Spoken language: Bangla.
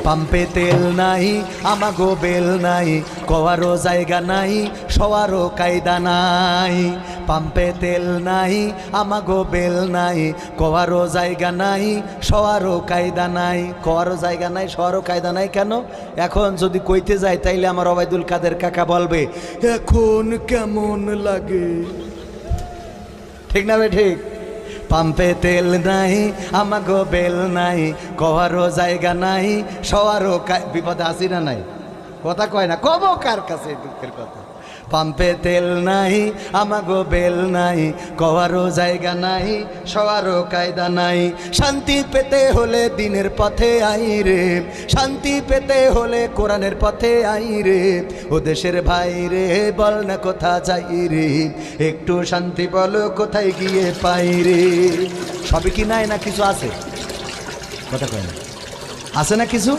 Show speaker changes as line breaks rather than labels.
পাম্পে তেল নাই আমাগো বেল নাই কোয়ারও জায়গা নাই শোয়ারও কায়দা নাই পাম্পে তেল নাই আমাগো বেল নাই কোয়ারও জায়গা নাই শোয়ারও কায়দা নাই কোয়ারও জায়গা নাই শোয়ারও কায়দা নাই কেন এখন যদি কইতে যাই তাইলে আমার ওবায়দুল কাদের কাকা বলবে এখন কেমন লাগে ঠিক না বে ঠিক পাম্পে তেল নাই আমাগো বেল নাই কোয়ারও জায়গা নাই শোয়ারও বিপদে আসি না নাই কথা কয় না কব কার কাছে দুঃখের কথা পাম্পে তেল নাই আমাগো বেল নাই কোয়ারও জায়গা নাই শোয়ারও কায়দা নাই শান্তি পেতে হলে দিনের পথে আই রে শান্তি পেতে হলে কোরআনের পথে আই রে ও দেশের ভাই রে বল না কোথা যাই রে একটু শান্তি বলো কোথায় গিয়ে পাই রে সবই কি নাই না কিছু আছে কথা কয় না আছে না কিছু